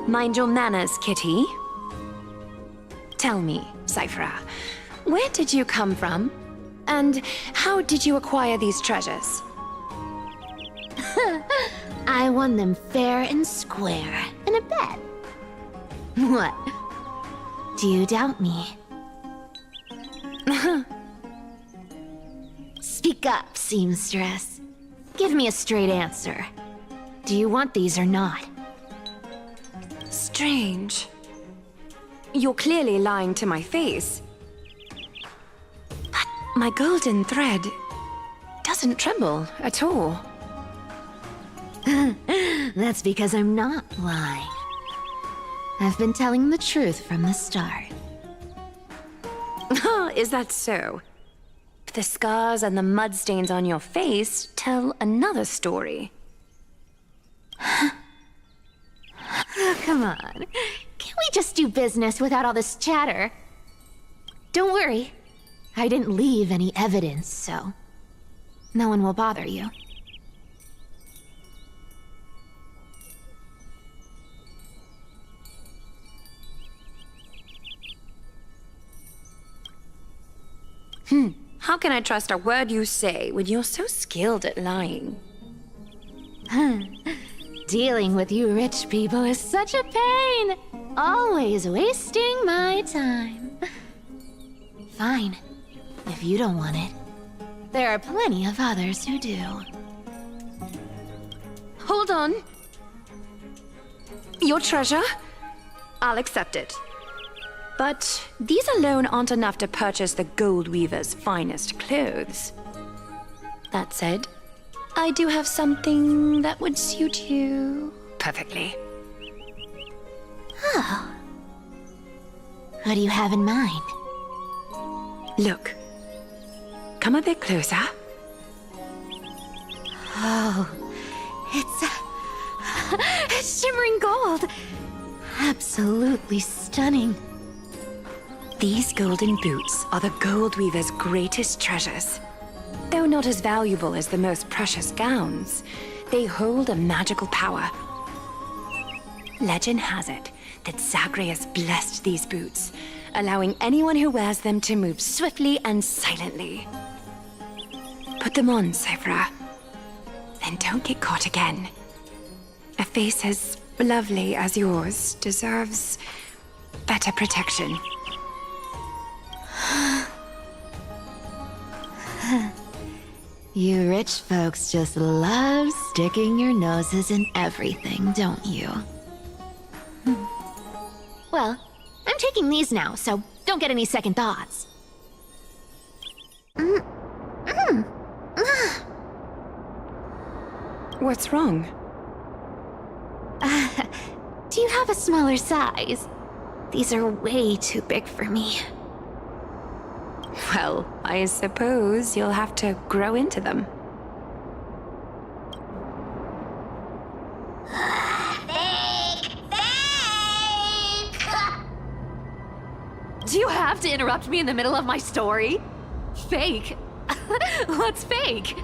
Mind your manners, kitty. Tell me, Cyphra, where did you come from? And how did you acquire these treasures? I won them fair and square in a bet. What? Do you doubt me? Speak up, seamstress. Give me a straight answer. Do you want these or not? Strange. You're clearly lying to my face. But my golden thread doesn't tremble at all. That's because I'm not lying. I've been telling the truth from the start. Is that so? The scars and the mudstains on your face tell another story. Oh, come on. Can't we just do business without all this chatter? Don't worry. I didn't leave any evidence, so no one will bother you. How can I trust a word you say when you're so skilled at lying? Dealing with you rich people is such a pain. Always wasting my time. Fine, if you don't want it. There are plenty of others who do. Hold on. Your treasure? I'll accept it. But these alone aren't enough to purchase the Gold Weaver's finest clothes. That said, I do have something that would suit you perfectly. Oh. What do you have in mind? Look. Come a bit closer. Oh, it's shimmering gold. Absolutely stunning. These golden boots are the Gold Weaver's greatest treasures. Though not as valuable as the most precious gowns, they hold a magical power. Legend has it that Zagreus blessed these boots, allowing anyone who wears them to move swiftly and silently. Put them on, Cyphra. Then don't get caught again. A face as lovely as yours deserves better protection. You rich folks just love sticking your noses in everything, don't you? Well, I'm taking these now, so don't get any second thoughts. What's wrong? Do you have a smaller size? These are way too big for me. Well, I suppose you'll have to grow into them. Do you have to interrupt me in the middle of my story? Fake? What's fake?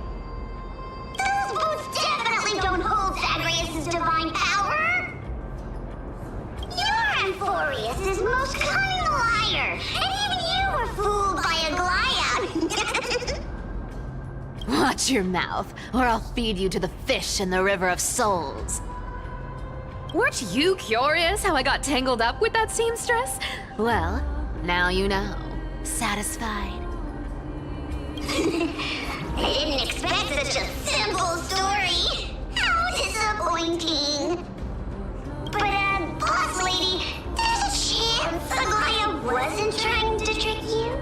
Those boots definitely don't hold Zagreus' divine power! Your Amphorius is most cunning liar, and even you were fooled by a Glyad. Watch your mouth, or I'll feed you to the fish in the River of Souls. Weren't you curious how I got tangled up with that seamstress? Well, now you know. Satisfied? I didn't expect such a simple story. How disappointing. But, boss lady, there's a chance Aglaia wasn't trying to trick you?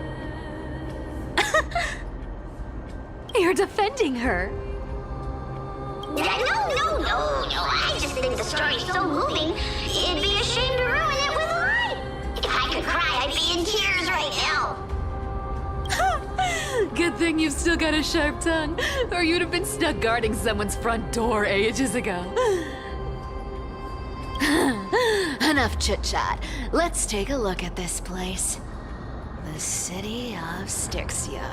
You're defending her. No. I just think the story's so moving, it'd be a shame to ruin it with a lie. If I could cry, I'd be in tears right now. Good thing you've still got a sharp tongue, or you'd have been stuck guarding someone's front door ages ago. Enough chit-chat. Let's take a look at this place. The city of Styxia.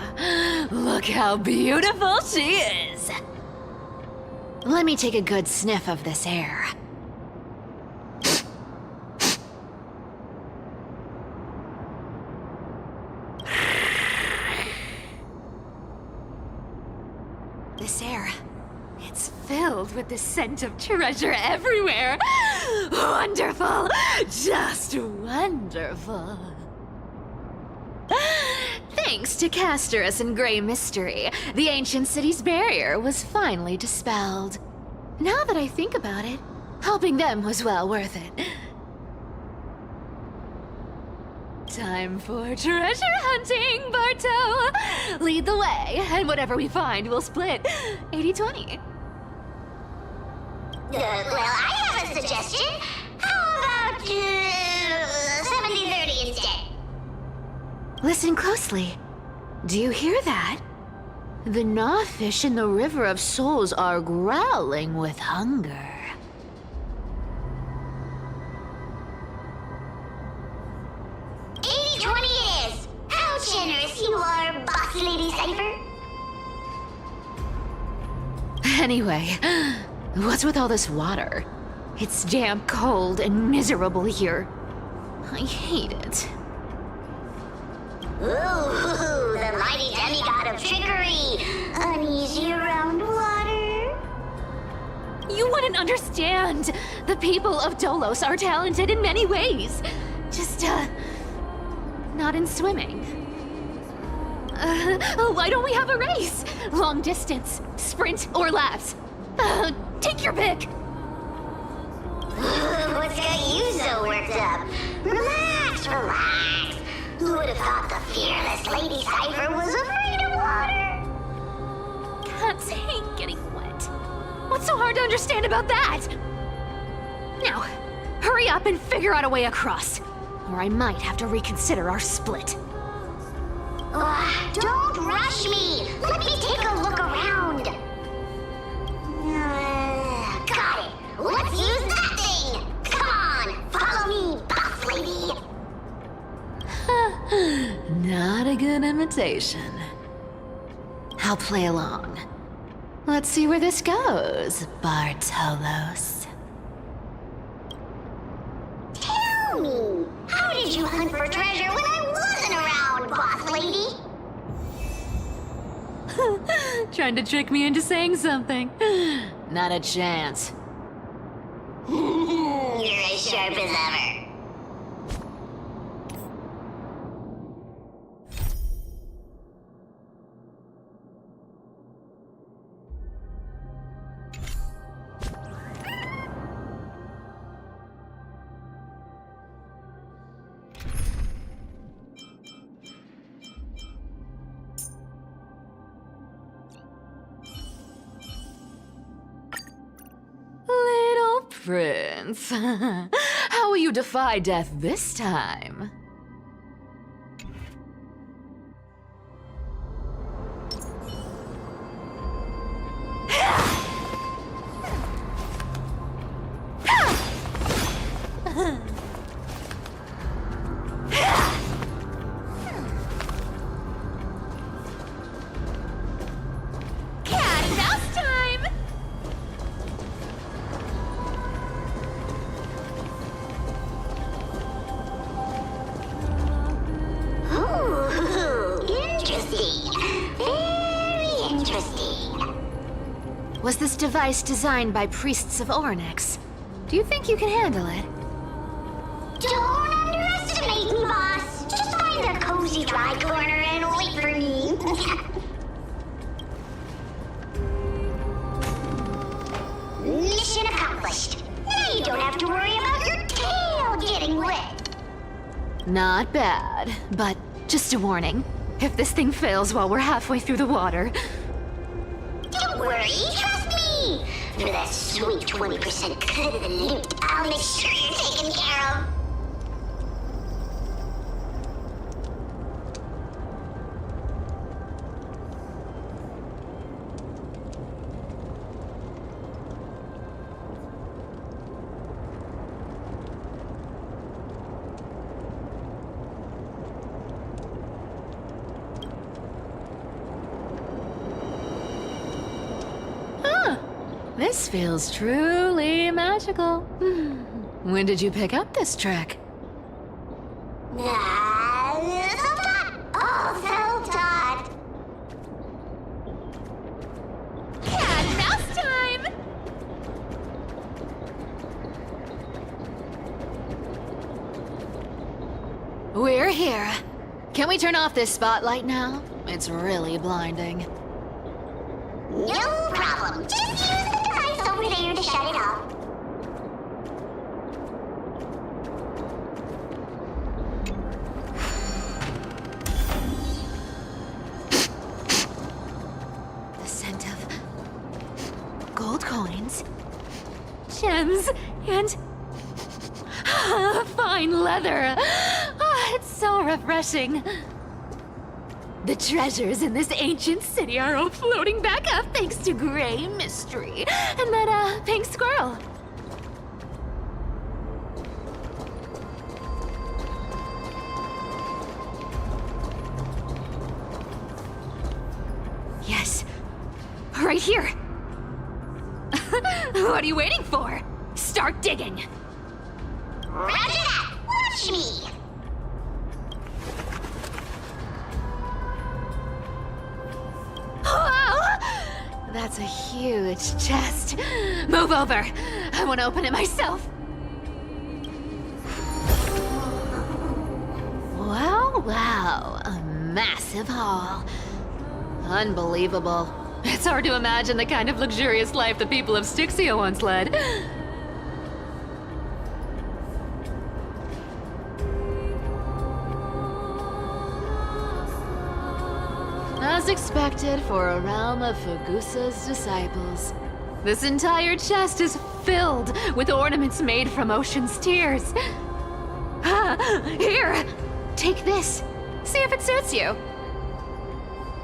Look how beautiful she is! Let me take a good sniff of this air. this air. It's filled with the scent of treasure everywhere. Wonderful! Just wonderful. Thanks to Castorus and Grey Mystery, the ancient city's barrier was finally dispelled. Now that I think about it, helping them was well worth it. Time for treasure hunting, Barto! Lead the way, and whatever we find, we'll split 80-20. Well, I have a suggestion. How about 70-30 instead? Listen closely. Do you hear that? The gnawfish in the River of Souls are growling with hunger. 80-20 it is. How generous you are, Boss Lady Cypher. Anyway, what's with all this water? It's damp, cold, and miserable here. I hate it. Ooh, the mighty demigod of trickery. Uneasy around water. You wouldn't understand. The people of Dolos are talented in many ways. Just, not in swimming. Why don't we have a race? Long distance, sprint, or laps? Take your pick. What's got you so worked up? Relax, relax. Who would have thought the fearless Lady Cypher was afraid of water? Cats hate getting wet. What's so hard to understand about that? Now, hurry up and figure out a way across, or I might have to reconsider our split. Don't rush me. Let me take a look around. Got it. Let's use that thing. Come on, follow me, Boss Lady. Not a good imitation. I'll play along. Let's see where this goes, Bartolos. Tell me, how did you hunt for treasure when I wasn't around, Boss Lady? Trying to trick me into saying something. Not a chance. You're as sharp as ever. Little Prince, how will you defy death this time? Cat and mouse time! Ooh, interesting. Very interesting. Was this device designed by priests of Ornyx? Do you think you can handle it? Don't underestimate me, boss. Just find a cozy dry corner and wait for me. Mission accomplished. Now you don't have to worry about your tail getting wet. Not bad, but just a warning. If this thing fails while we're halfway through the water... Don't worry, trust me. For that sweet 20% cut of the loot, I'll make sure you're taken care of. This feels truly magical. When did you pick up this trick? Self-taught. All self-taught. Can we turn off this spotlight now? It's really blinding. No problem. Just use the device over there to shut it off. The scent of gold coins, gems, and fine leather. It's so refreshing. The treasures in this ancient city are all floating back up thanks to Gray Mystery and that, pink squirrel. Yes, right here. What are you waiting for? Start digging. Roger that! Watch me! Wow! That's a huge chest. Move over. I want to open it myself. Wow. A massive haul. Unbelievable. It's hard to imagine the kind of luxurious life the people of Styxia once led. As expected for a realm of Fugusa's disciples, this entire chest is filled with ornaments made from ocean's tears. Here, take this. See if it suits you.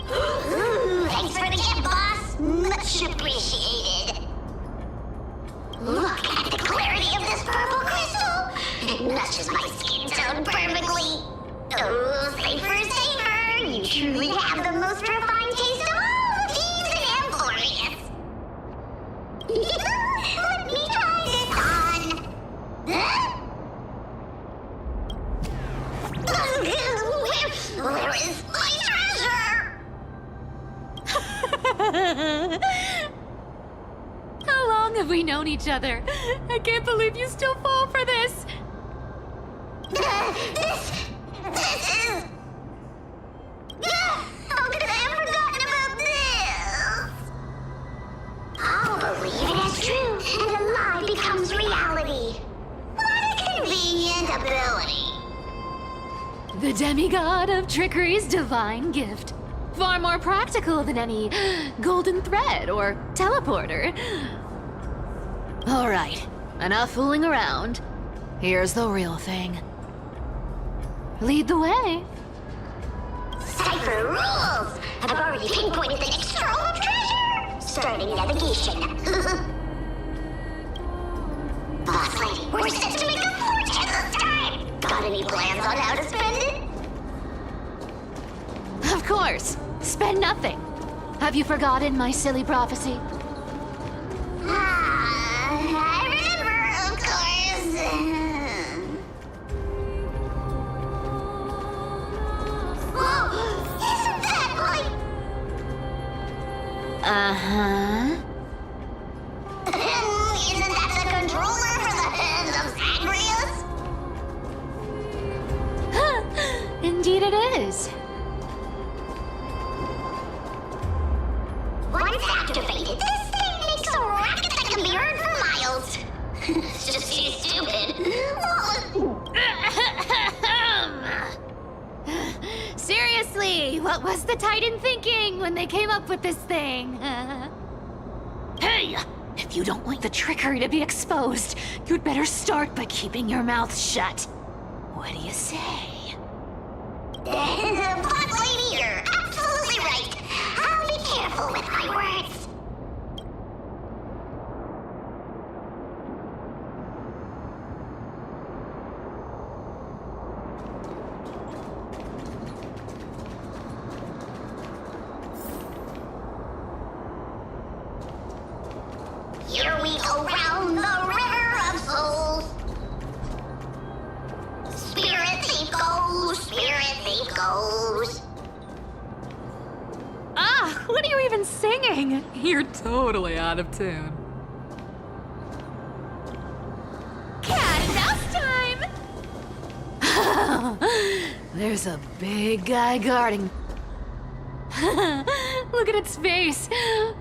Thanks for the gift, boss. Much appreciated. Look at the clarity of this purple crystal. It matches my skin tone perfectly. Oh, safer. You truly have the most refined taste of all thieves and amphorious. Let me try this on. Where is my treasure? How long have we known each other? I can't believe you still fall for this. This is... How could I have forgotten about this? I'll believe it as true, and a lie becomes reality. What a convenient ability. The demigod of trickery's divine gift. Far more practical than any golden thread or teleporter. All right, enough fooling around. Here's the real thing. Lead the way. Cipher rules! I've already pinpointed the next trove of treasure! Starting navigation. Boss lady, we're set to make a fortune this time! Got any plans on how to spend it? Of course. Spend nothing. Have you forgotten my silly prophecy? I remember, of course. Whoa! Isn't that like... Uh-huh. Isn't that the controller for the hands of Zagreus? Indeed it is. Once activated, this thing makes a racket that can be heard for miles. It's just too stupid. Seriously, what was the Titan thinking when they came up with this thing? Hey! If you don't want the trickery to be exposed, you'd better start by keeping your mouth shut. What do you say? Boss lady, you're absolutely right. I'll be careful with my words. Here we go round the river of souls. Spirit thief goes, spirit thief goes. Ah, what are you even singing? You're totally out of tune. Cat and mouse time! There's a big guy guarding. Look at its face.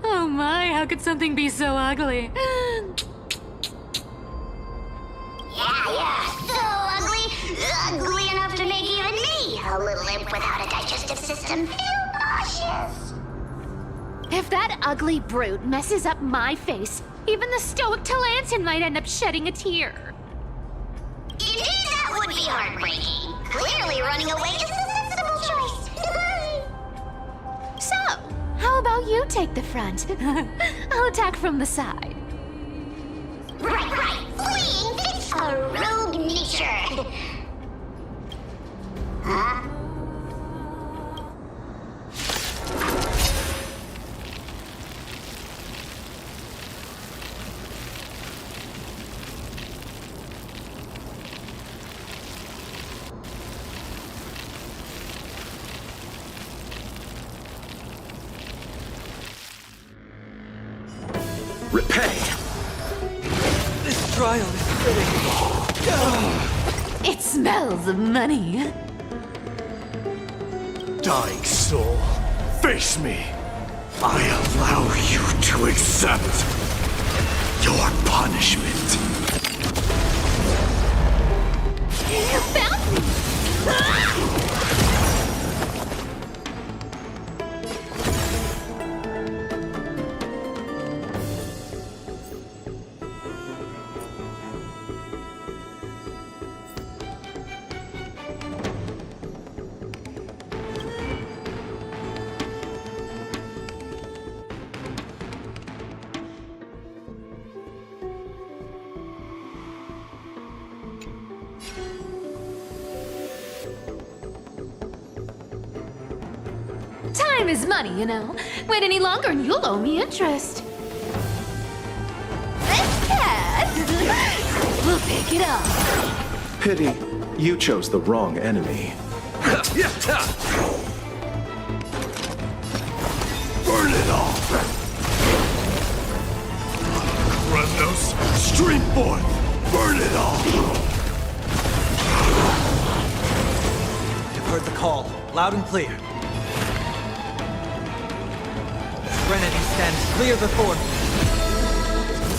Oh my, how could something be so ugly? Yeah, so ugly. Ugly enough to make even me, a little imp without a digestive system, feel nauseous. If that ugly brute messes up my face, even the stoic Talantin might end up shedding a tear. Indeed, that would be heartbreaking. Clearly running away is the sensible choice. So, how about you take the front? I'll attack from the side. Right. Fleeing fits a rogue nature. Huh? Repay! This trial is fitting. It smells of money. Dying soul, face me! I allow you to accept your punishment. You found me! Time is money, you know. Wait any longer and you'll owe me interest. This cat! We'll pick it up. Pity, you chose the wrong enemy. Burn it all! Kremnos, stream forth! Burn it all! You've heard the call, loud and clear. Trinity stands clear before me.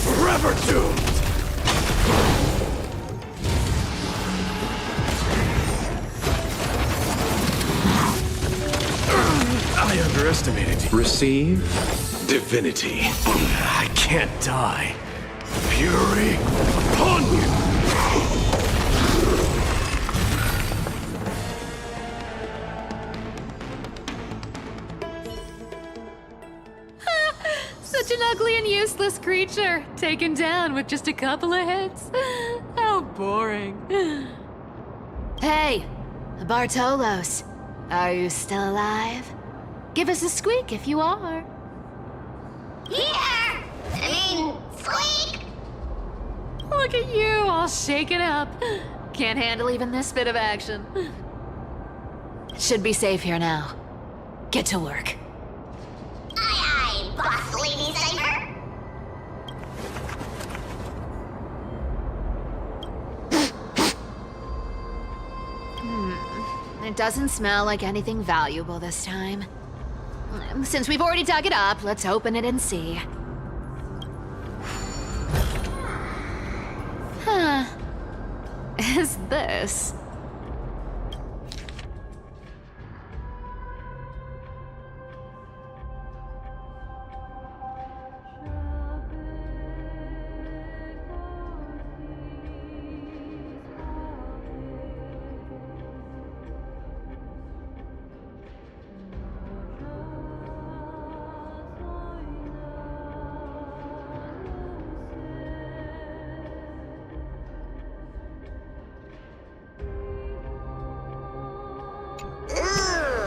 Forever doomed! I underestimated you. Receive divinity. I can't die. Fury upon you! Such an ugly and useless creature, taken down with just a couple of hits. How boring. Hey, Bartolos, are you still alive? Give us a squeak if you are. Here! Squeak! Look at you, all shaken up. Can't handle even this bit of action. Should be safe here now. Get to work. Aye, boss lady Cypher. It doesn't smell like anything valuable this time. Since we've already dug it up, let's open it and see. Huh. Is this?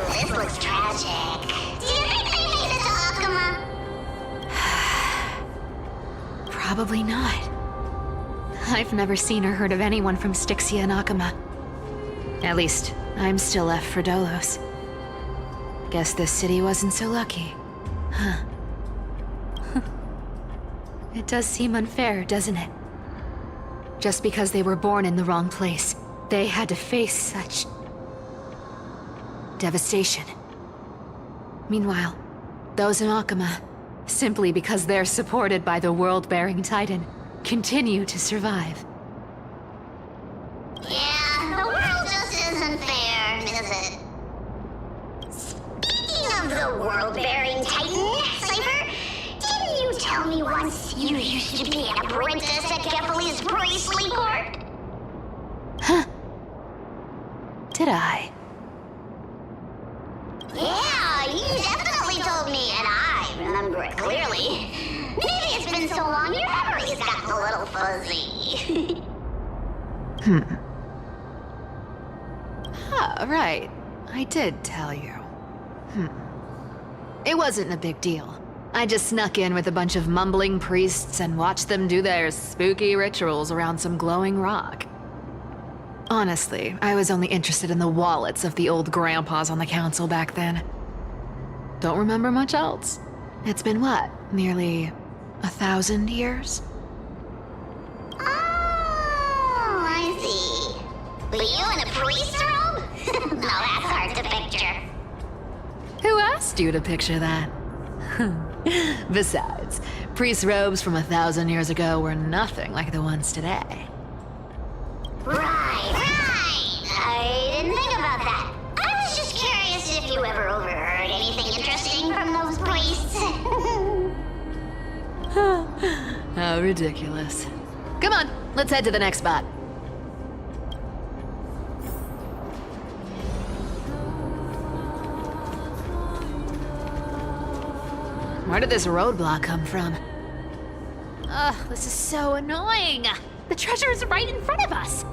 This looks tragic. Do you think they made it to Akuma? Probably not. I've never seen or heard of anyone from Styxia and Akuma. At least, I'm still left for Dolos. Guess this city wasn't so lucky. Huh. It does seem unfair, doesn't it? Just because they were born in the wrong place, they had to face such devastation. Meanwhile, those in Akama, simply because they're supported by the world-bearing Titan, continue to survive. Yeah, the world just isn't fair, is it? Speaking of the world-bearing Titan, Cypher, didn't you tell me once you used to be an apprentice at Kefali's priestly court? Did I? Yeah, you definitely told me, and I remember it clearly. Maybe it's been so long your memory's gotten a little fuzzy. Ah, right. I did tell you. It wasn't a big deal. I just snuck in with a bunch of mumbling priests and watched them do their spooky rituals around some glowing rock. Honestly, I was only interested in the wallets of the old grandpas on the council back then. Don't remember much else. It's been what, nearly 1,000 years? Oh, I see. But you in a priest robe? Now that's hard to picture. Who asked you to picture that? Besides, priest robes from 1,000 years ago were nothing like the ones today. Right. I didn't think about that. I was just curious if you ever overheard anything interesting from those priests. How ridiculous. Come on, let's head to the next spot. Where did this roadblock come from? Ugh, this is so annoying. The treasure is right in front of us.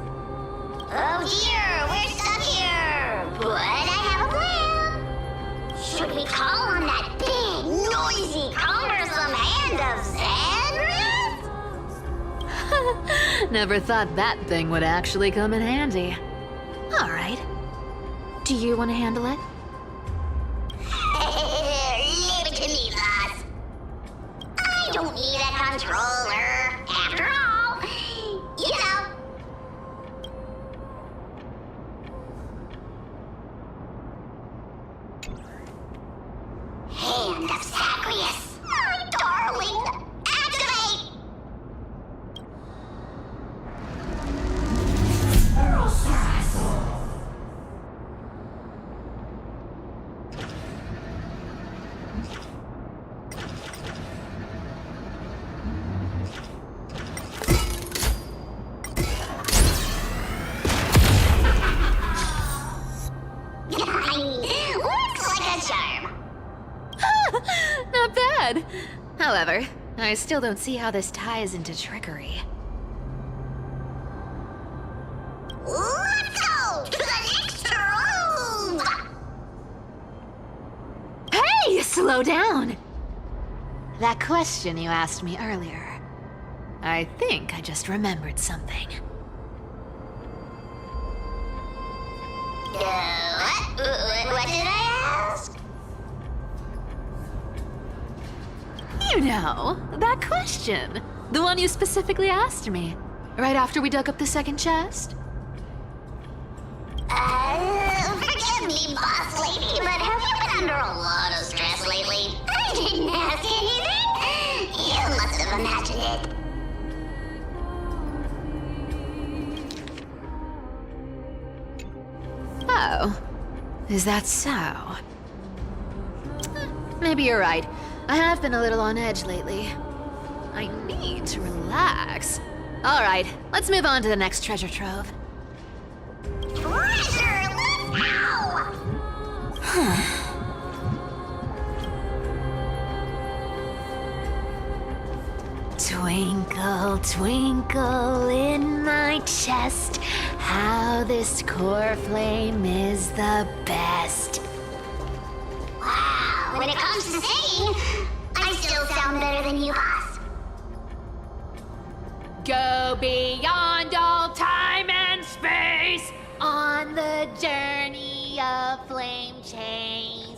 Oh dear, we're stuck here. But I have a plan. Should we call on that big, noisy, cumbersome hand of Xandrath? Never thought that thing would actually come in handy. All right. Do you want to handle it? Leave it to me, boss. I don't need a controller. After all, you know. Hand of Zagreus. My darling. Activate! Looks like a charm. Not bad. However, I still don't see how this ties into trickery. Let's go to the next room! Hey, slow down! That question you asked me earlier. I think I just remembered something. What did I ask? You know, that question. The one you specifically asked me. Right after we dug up the second chest. Forgive me, boss lady, but have you been under a lot of stress lately? I didn't ask anything. You must have imagined it. Oh, is that so? Maybe you're right. I have been a little on edge lately. I need to relax. All right, let's move on to the next treasure trove. Treasure, let's go! Twinkle, twinkle in my chest, how this core flame is the best. Wow, when it comes to singing, I still sound better than you, boss. Go beyond all time and space on the journey of flame chase.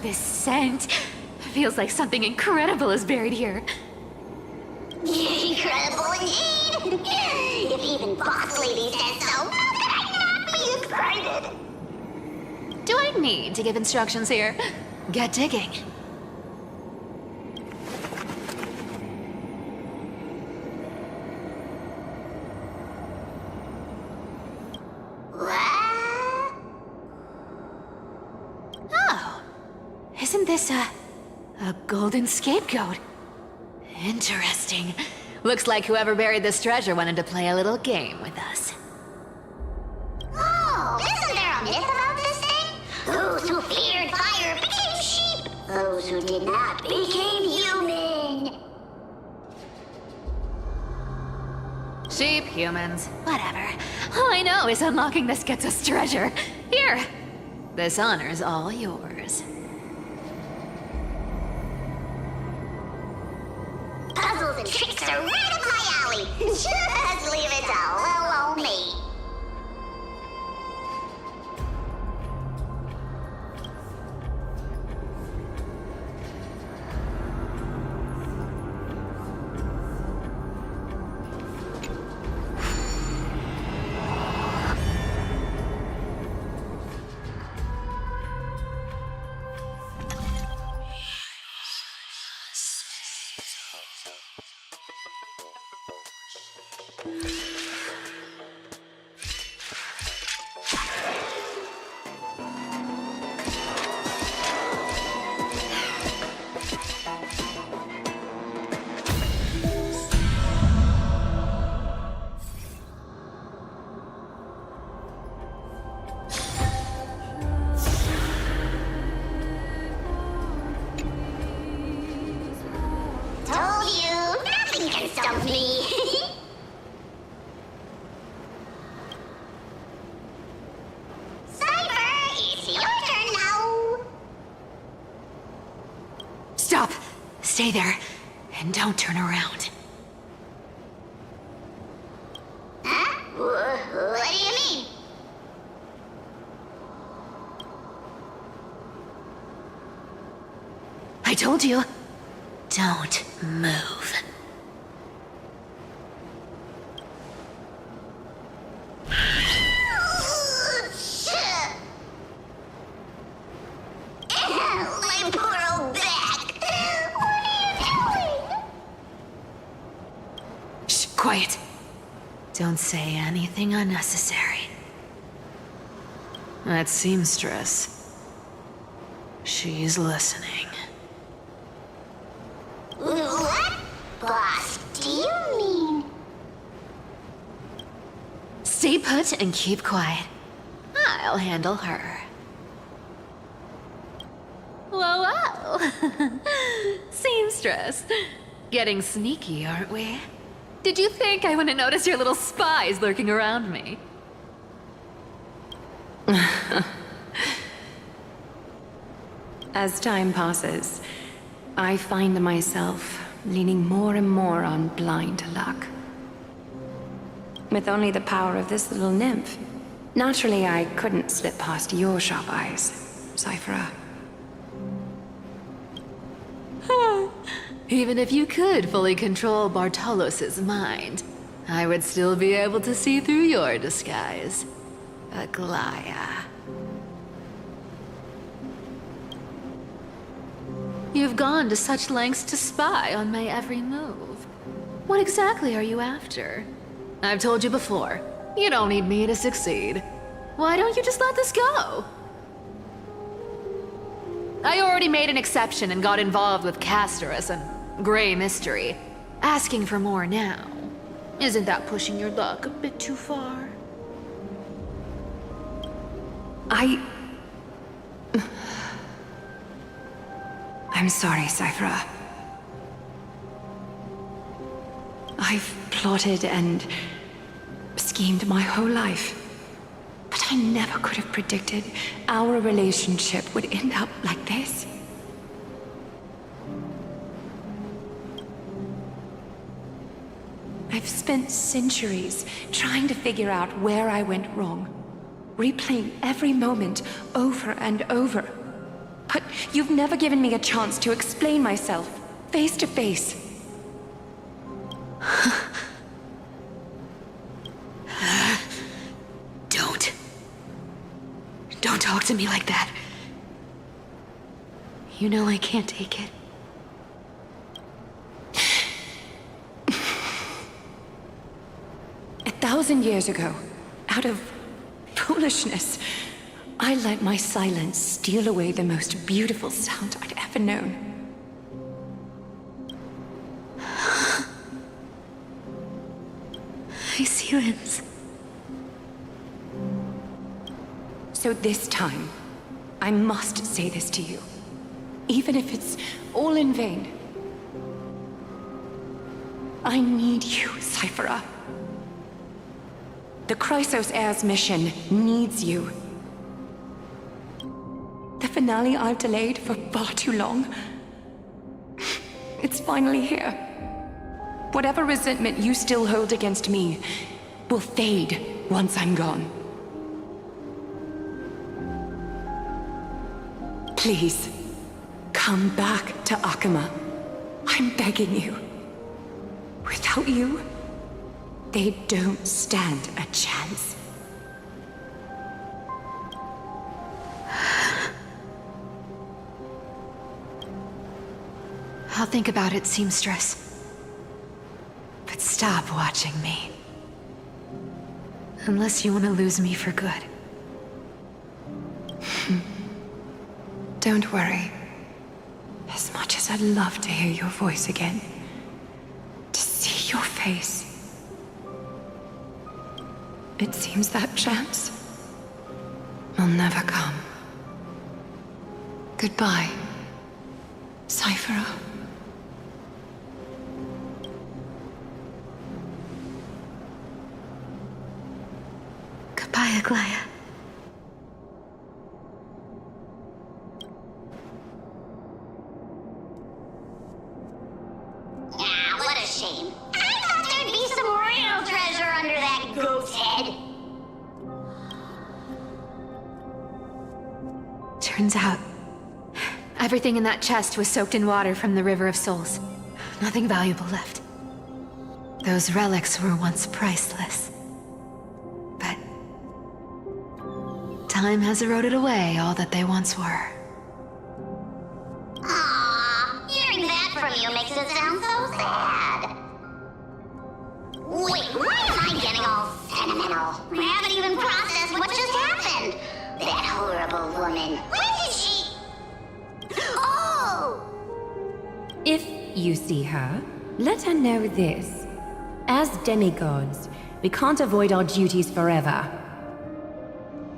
This scent feels like something incredible is buried here. need to give instructions here. Get digging. What? Oh, isn't this a golden scapegoat? Interesting. Looks like whoever buried this treasure wanted to play a little game with us. Oh, isn't there a myth about this thing? Those who feared fire became sheep. Those who did not became human. Sheep, humans, whatever. All I know is unlocking this gets us treasure. Here, this honor's all yours. Puzzles and tricks are right up my alley. Just leave it to little old me. Told you, nothing can stop me. Cyber, it's your turn now. Stop! Stay there, and don't turn around. Huh? What do you mean? I told you, don't move. My poor old back. What are you doing? Shh, quiet. Don't say anything unnecessary. That seamstress. She's listening. What? Boss, do you mean? Stay put and keep quiet. I'll handle her. Whoa, whoa! Seamstress. Getting sneaky, aren't we? Did you think I wouldn't notice your little spies lurking around me? As time passes, I find myself leaning more and more on blind luck. With only the power of this little nymph, naturally I couldn't slip past your sharp eyes, Cyphera. Even if you could fully control Bartolos's mind, I would still be able to see through your disguise. Aglaya. You've gone to such lengths to spy on my every move. What exactly are you after? I've told you before, you don't need me to succeed. Why don't you just let this go? I already made an exception and got involved with Castorus and Grey Mystery. Asking for more now. Isn't that pushing your luck a bit too far? I'm sorry, Cyphera. I've plotted and schemed my whole life. But I never could have predicted our relationship would end up like this. I've spent centuries trying to figure out where I went wrong, replaying every moment over and over. But you've never given me a chance to explain myself, face to face. Don't talk to me like that. You know I can't take it. A 1,000 years ago, out of foolishness, I let my silence steal away the most beautiful sound I'd ever known. My silence. So this time, I must say this to you, even if it's all in vain. I need you, Cyphera. The Chrysos Heir's mission needs you. The finale I've delayed for far too long. It's finally here. Whatever resentment you still hold against me will fade once I'm gone. Please, come back to Akama. I'm begging you. Without you, they don't stand a chance. I'll think about it, seamstress. But stop watching me. Unless you want to lose me for good. Don't worry. As much as I'd love to hear your voice again, to see your face, it seems that chance will never come. Goodbye, Cyphera. Goodbye, Aglaya. Ah, what a shame. I thought there'd be some real treasure under that goat's head. Turns out, everything in that chest was soaked in water from the River of Souls. Nothing valuable left. Those relics were once priceless. But time has eroded away all that they once were. Aww, hearing that from you makes it sound so sad. Wait, why am I getting all sentimental? I haven't even processed what just happened. That horrible woman. When did she... Oh! If you see her, let her know this. As demigods, we can't avoid our duties forever.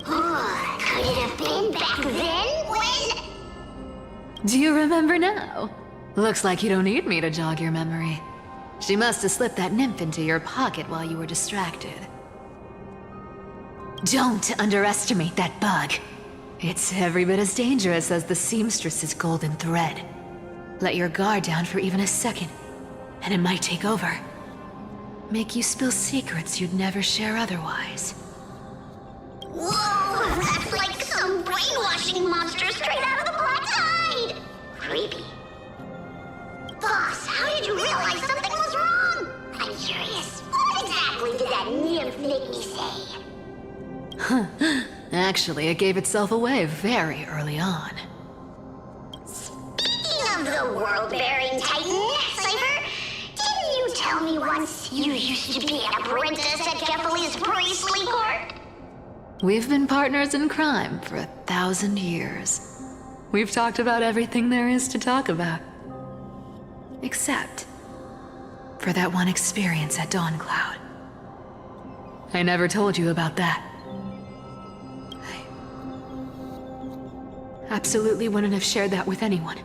Could it have been back then when... Do you remember now? Looks like you don't need me to jog your memory. She must have slipped that nymph into your pocket while you were distracted. Don't underestimate that bug. It's every bit as dangerous as the seamstress's golden thread. Let your guard down for even a second, and it might take over. Make you spill secrets you'd never share otherwise. Whoa, that's like some brainwashing monster straight out of the Black Tide! Creepy. Boss, how did you realize something was wrong? I'm curious. What exactly did that nymph make me say? Actually, it gave itself away very early on. Speaking of the world-bearing titan, Cypher, didn't you tell me once you used to be an apprentice at Kefali's priestly court? We've been partners in crime for 1,000 years. We've talked about everything there is to talk about. Except for that one experience at Dawncloud. I never told you about that. I absolutely wouldn't have shared that with anyone.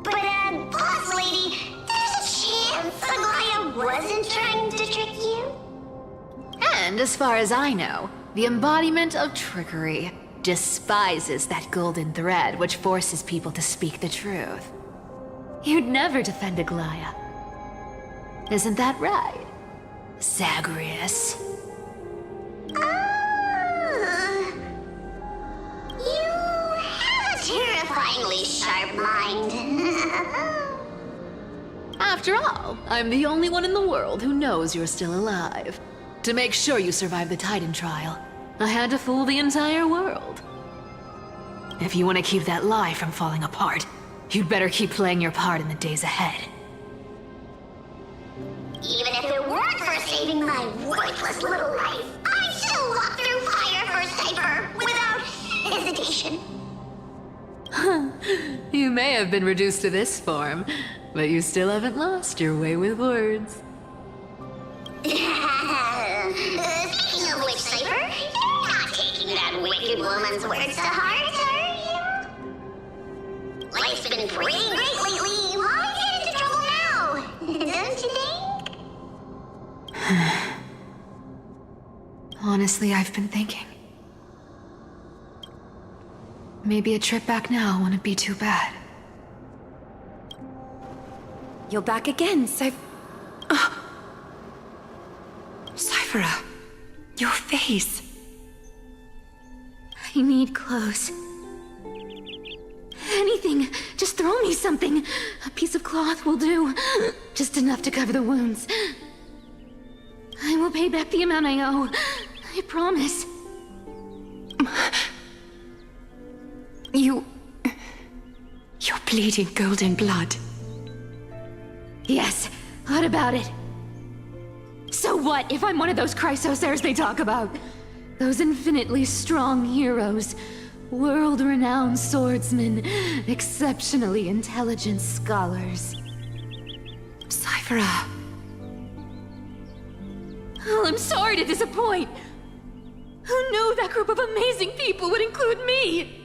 But, boss lady, there's a chance Aglaya wasn't trying to trick you? And as far as I know, the embodiment of trickery despises that golden thread which forces people to speak the truth. You'd never defend Aglaya. Isn't that right, Zagreus? You have a terrifyingly sharp mind. After all, I'm the only one in the world who knows you're still alive. To make sure you survive the Titan trial, I had to fool the entire world. If you want to keep that lie from falling apart, you'd better keep playing your part in the days ahead. Even if it weren't for saving my worthless little life, I'd still walk through fire for Cypher without hesitation. You may have been reduced to this form, but you still haven't lost your way with words. Speaking of which, Cypher, you're not taking that wicked woman's words to heart, are you? Life's been pretty great lately. Why get into trouble now? Don't you think? Honestly, I've been thinking. Maybe a trip back now wouldn't be too bad. You're back again, Cyphera, your face. I need clothes. Anything. Just throw me something. A piece of cloth will do. Just enough to cover the wounds. I will pay back the amount I owe. I promise. You're bleeding golden blood. Yes, what about it? So what if I'm one of those Chrysosairs they talk about? Those infinitely strong heroes, world-renowned swordsmen, exceptionally intelligent scholars. Cyphera. Oh, I'm sorry to disappoint. Who knew that group of amazing people would include me?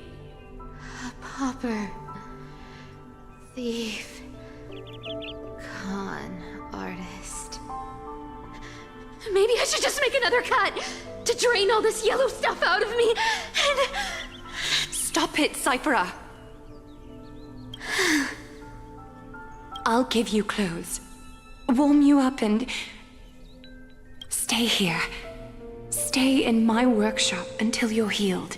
A pauper, thief, con artist. Maybe I should just make another cut to drain all this yellow stuff out of me and... Stop it, Cyphera. I'll give you clothes, warm you up, and stay here. Stay in my workshop until you're healed.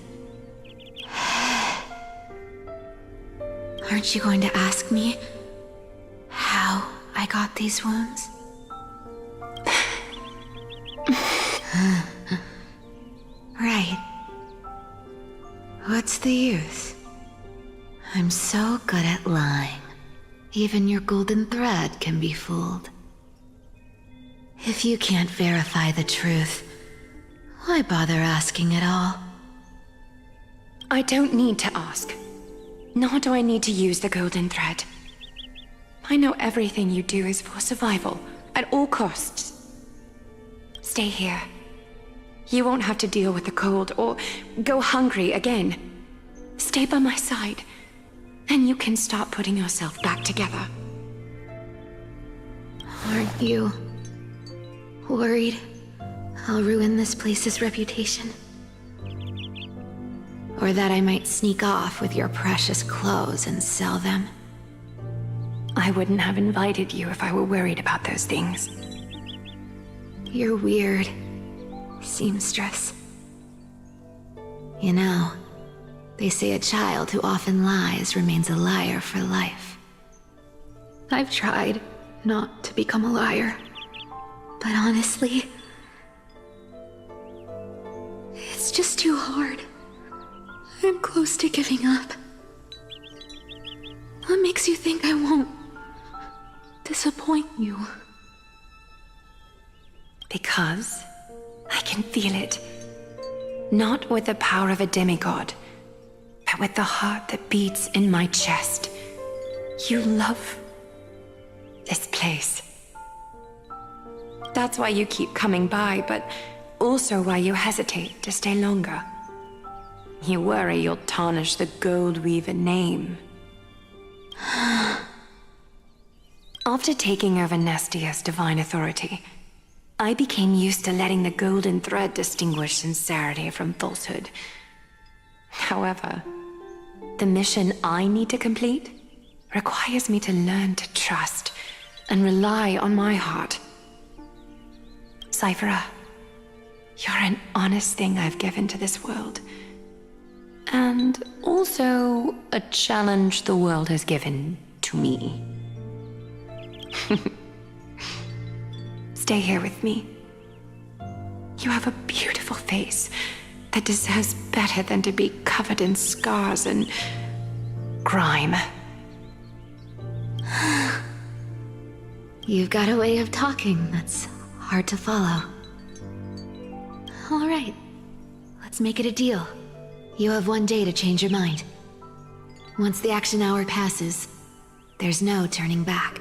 Aren't you going to ask me how I got these wounds? Right. What's the use? I'm so good at lying. Even your golden thread can be fooled. If you can't verify the truth, why bother asking at all? I don't need to ask. Nor do I need to use the golden thread. I know everything you do is for survival, at all costs. Stay here. You won't have to deal with the cold or go hungry again. Stay by my side, and you can start putting yourself back together. Aren't you worried I'll ruin this place's reputation? Or that I might sneak off with your precious clothes and sell them? I wouldn't have invited you if I were worried about those things. You're weird, seamstress. You know, they say a child who often lies remains a liar for life. I've tried not to become a liar, but honestly, it's just too hard. I'm close to giving up. What makes you think I won't disappoint you? Because I can feel it. Not with the power of a demigod, but with the heart that beats in my chest. You love this place. That's why you keep coming by, but also why you hesitate to stay longer. You worry you'll tarnish the Gold Weaver name. After taking over Nestia's divine authority, I became used to letting the golden thread distinguish sincerity from falsehood. However, the mission I need to complete requires me to learn to trust and rely on my heart. Cyphera, you're an honest thing I've given to this world. And also a challenge the world has given to me. Stay here with me. You have a beautiful face, that deserves better than to be covered in scars and grime. You've got a way of talking that's hard to follow. All right, let's make it a deal. You have 1 day to change your mind. Once the action hour passes, there's no turning back.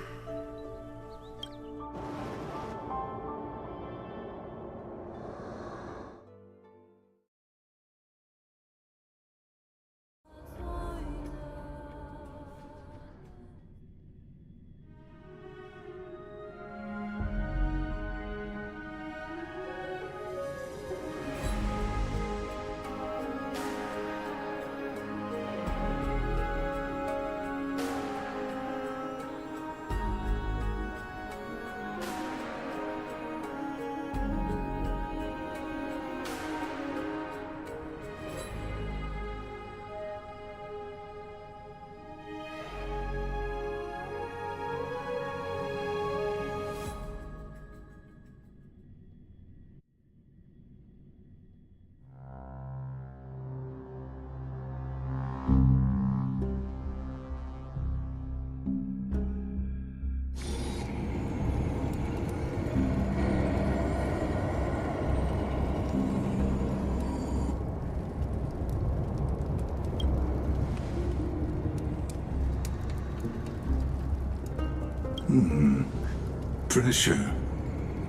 Pressure,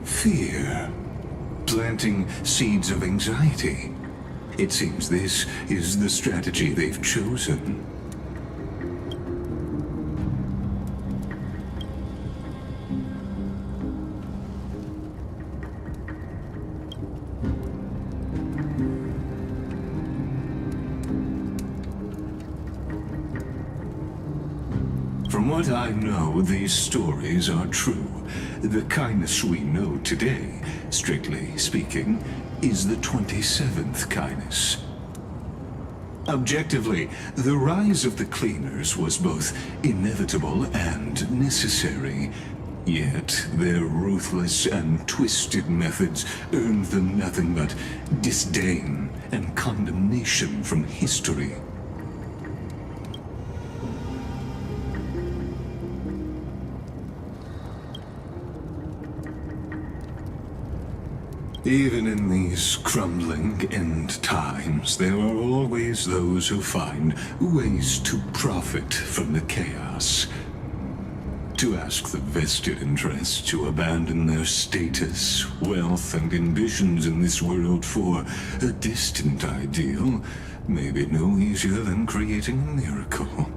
fear, planting seeds of anxiety. It seems this is the strategy they've chosen. From what I know, these stories are true. The kindness we know today, strictly speaking, is the 27th kindness. Objectively, the rise of the cleaners was both inevitable and necessary. Yet, their ruthless and twisted methods earned them nothing but disdain and condemnation from history. Even in these crumbling end times, there are always those who find ways to profit from the chaos. To ask the vested interests to abandon their status, wealth, and ambitions in this world for a distant ideal may be no easier than creating a miracle.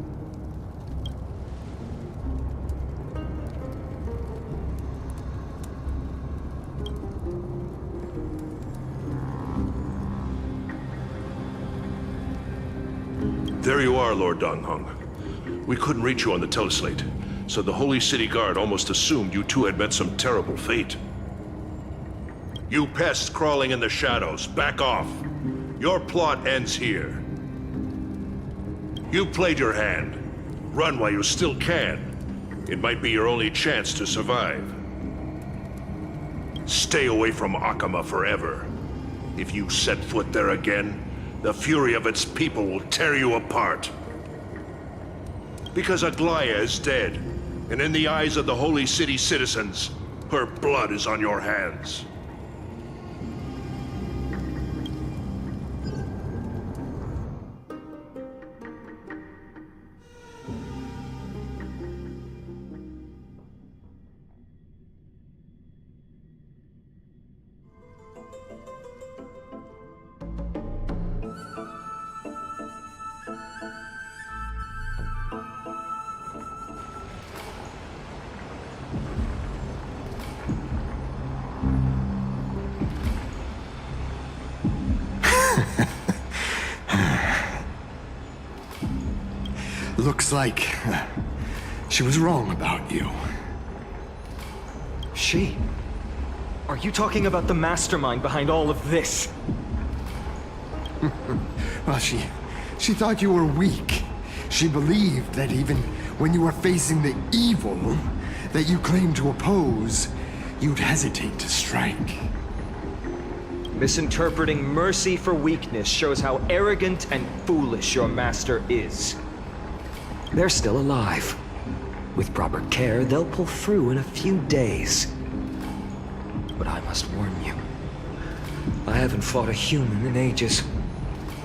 There you are, Lord Donghong. We couldn't reach you on the teleslate, so the Holy City Guard almost assumed you two had met some terrible fate. You pests crawling in the shadows, back off. Your plot ends here. You played your hand. Run while you still can. It might be your only chance to survive. Stay away from Akama forever. If you set foot there again, the fury of its people will tear you apart. Because Aglaya is dead, and in the eyes of the Holy City citizens, her blood is on your hands. Looks like she was wrong about you. She? Are you talking about the mastermind behind all of this? Well, she thought you were weak. She believed that even when you were facing the evil that you claimed to oppose, you'd hesitate to strike. Misinterpreting mercy for weakness shows how arrogant and foolish your master is. They're still alive. With proper care, they'll pull through in a few days. But I must warn you, I haven't fought a human in ages.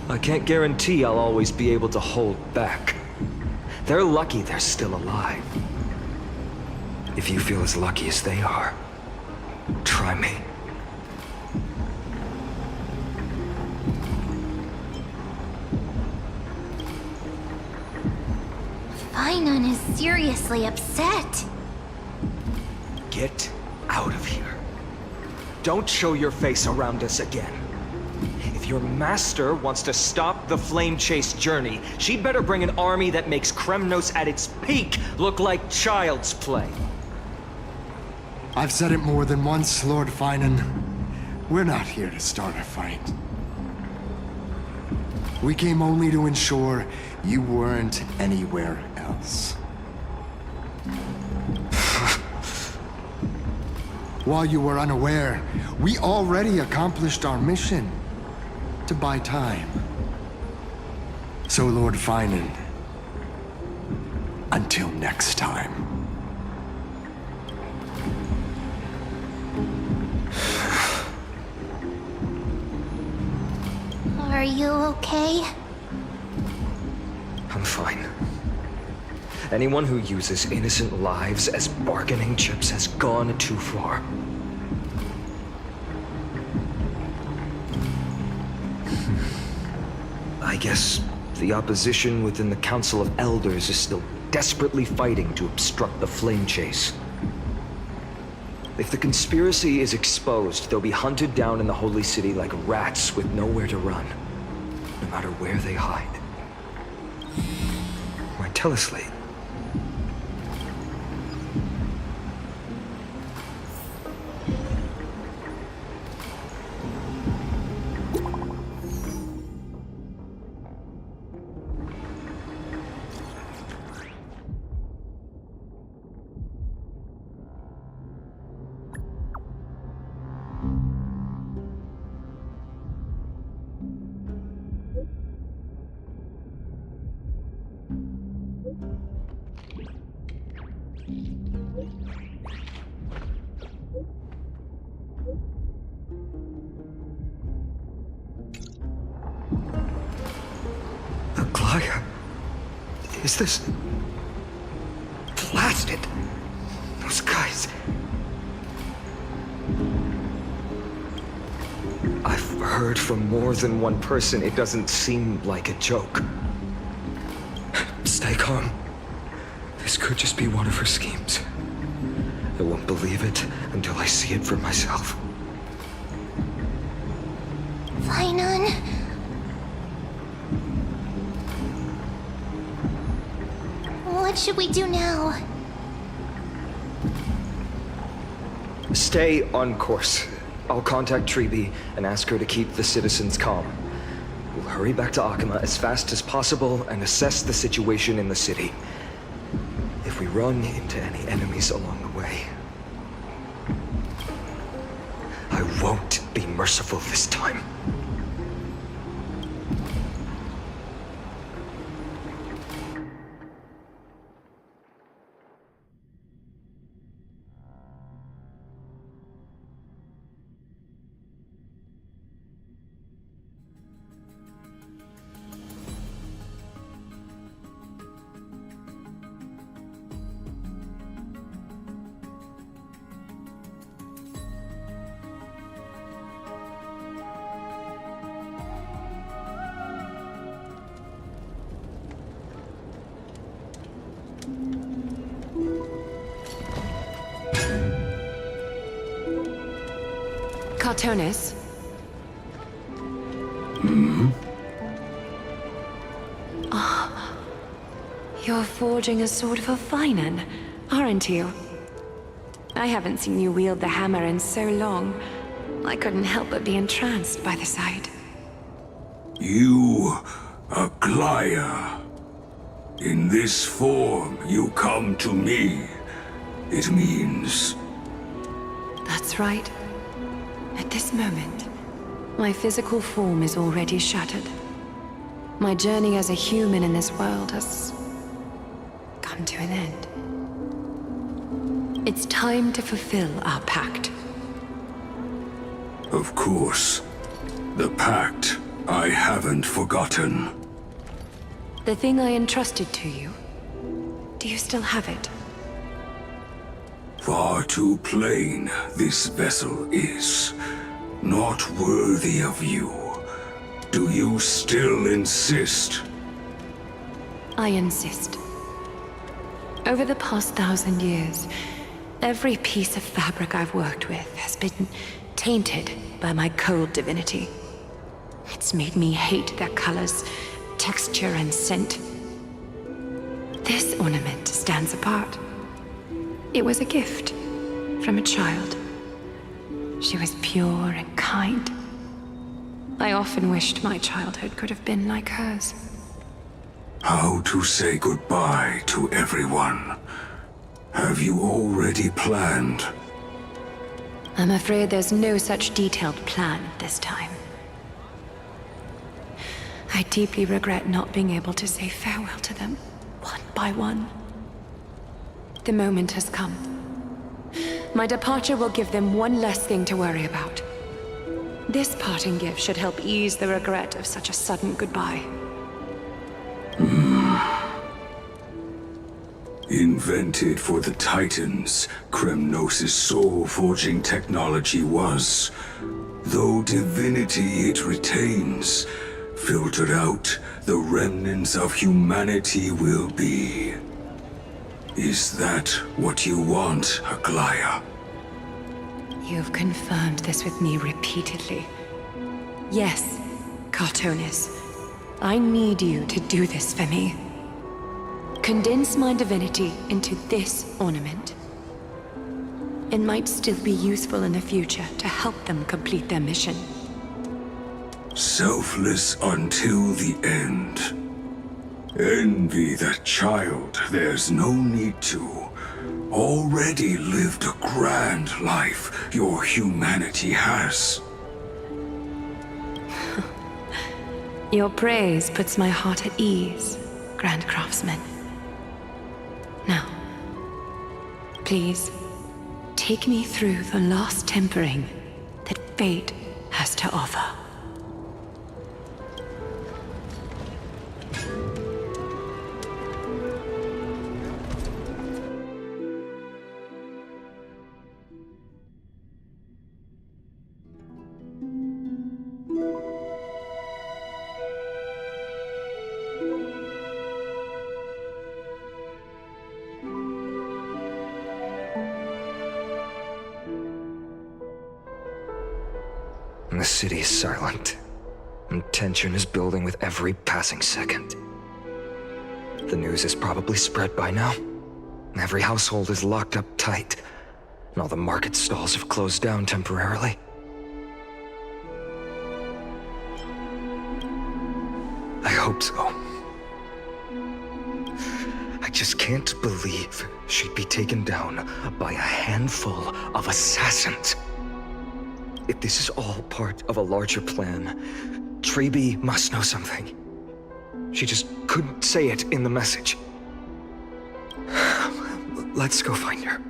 I can't guarantee I'll always be able to hold back. They're lucky they're still alive. If you feel as lucky as they are, try me. Finon is seriously upset. Get out of here. Don't show your face around us again. If your master wants to stop the Flame Chase journey, she'd better bring an army that makes Kremnos at its peak look like child's play. I've said it more than once, Lord Finon. We're not here to start a fight. We came only to ensure you weren't anywhere else. While you were unaware, we already accomplished our mission to buy time. So, Lord Finon, until next time. Are you okay? I'm fine. Anyone who uses innocent lives as bargaining chips has gone too far. I guess the opposition within the Council of Elders is still desperately fighting to obstruct the Flame Chase. If the conspiracy is exposed, they'll be hunted down in the Holy City like rats with nowhere to run, no matter where they hide. My teleslate. Is this... blasted? Those guys... I've heard from more than one person it doesn't seem like a joke. Stay calm. This could just be one of her schemes. I won't believe it until I see it for myself. Finon? What should we do now? Stay on course. I'll contact Treeby and ask her to keep the citizens calm. We'll hurry back to Akima as fast as possible and assess the situation in the city. If we run into any enemies along the way, I won't be merciful this time. Cartonis? Oh, you're forging a sword for Finon, aren't you? I haven't seen you wield the hammer in so long. I couldn't help but be entranced by the sight. You, Aglaya. In this form, you come to me. It means... That's right. At this moment, My physical form is already shattered. My journey as a human in this world has come to an end. It's time to fulfill our pact. Of course. The pact I haven't forgotten. The thing I entrusted to you, do you still have it? Far too plain this vessel is. Not worthy of you. Do you still insist? I insist. Over the past 1,000 years, every piece of fabric I've worked with has been tainted by my cold divinity. It's made me hate their colors, texture, and scent. This ornament stands apart. It was a gift from a child. She was pure and kind. I often wished my childhood could have been like hers. How to say goodbye to everyone? Have you already planned? I'm afraid there's no such detailed plan this time. I deeply regret not being able to say farewell to them, one by one. The moment has come. My departure will give them one less thing to worry about. This parting gift should help ease the regret of such a sudden goodbye. Invented for the Titans, Kremnos' soul-forging technology was. Though divinity it retains, filtered out, the remnants of humanity will be. Is that what you want, Aglaya? You've confirmed this with me repeatedly. Yes, Cartonis. I need you to do this for me. Condense my divinity into this ornament. It might still be useful in the future to help them complete their mission. Selfless until the end. Envy that child, there's no need to. Already lived a grand life your humanity has. Your praise puts my heart at ease, Grand Craftsman. Now, please, take me through the last tempering that fate has to offer. The city is silent, and tension is building with every passing second. The news is probably spread by now. Every household is locked up tight, and all the market stalls have closed down temporarily. I hope so. I just can't believe she'd be taken down by a handful of assassins. If this is all part of a larger plan, Treeby must know something. She just couldn't say it in the message. Let's go find her.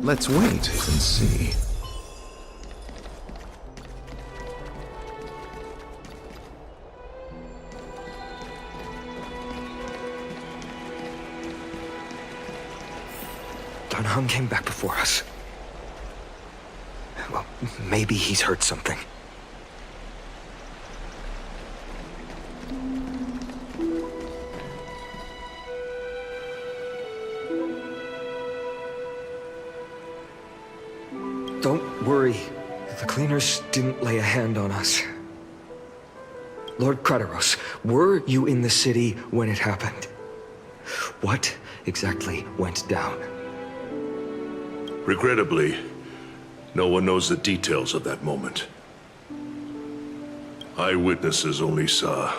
Let's wait and see. Don Hung came back before us. Well, maybe he's heard something. Don't worry. The cleaners didn't lay a hand on us. Lord Krateros, were you in the city when it happened? What exactly went down? Regrettably, no one knows the details of that moment. Eyewitnesses only saw...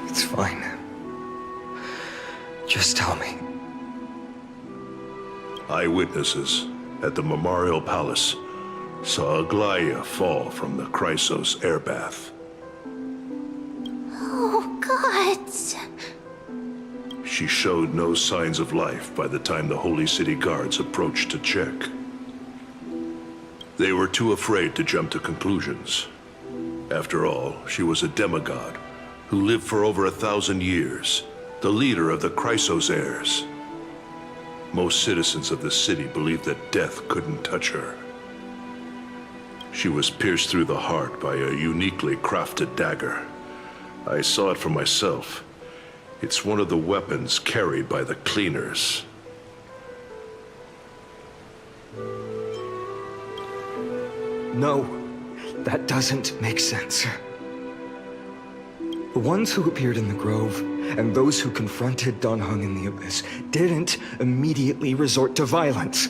It's fine. Just tell me. Eyewitnesses at the Memorial Palace saw Aglaia fall from the Chrysos airbath. Oh, God. She showed no signs of life by the time the Holy City Guards approached to check. They were too afraid to jump to conclusions. After all, she was a demigod who lived for over 1,000 years, the leader of the Chrysos heirs. Most citizens of the city believed that death couldn't touch her. She was pierced through the heart by a uniquely crafted dagger. I saw it for myself. It's one of the weapons carried by the cleaners. No, that doesn't make sense. The ones who appeared in the Grove, and those who confronted Don Hung in the Abyss, didn't immediately resort to violence.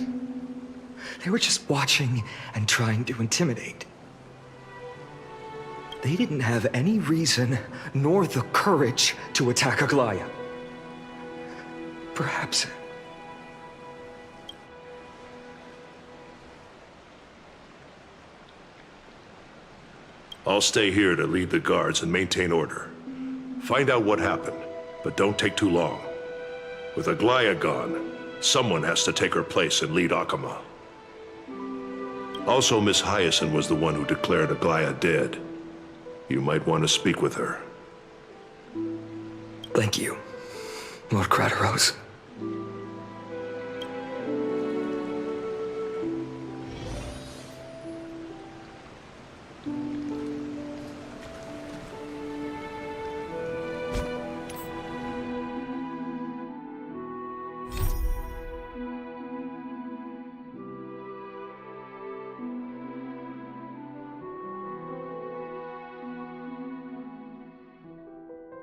They were just watching and trying to intimidate. They didn't have any reason, nor the courage, to attack Aglaia. Perhaps... I'll stay here to lead the guards and maintain order. Find out what happened, but don't take too long. With Aglaia gone, someone has to take her place and lead Akama. Also, Miss Hyacinth was the one who declared Aglaia dead. You might want to speak with her. Thank you, Lord Krateros.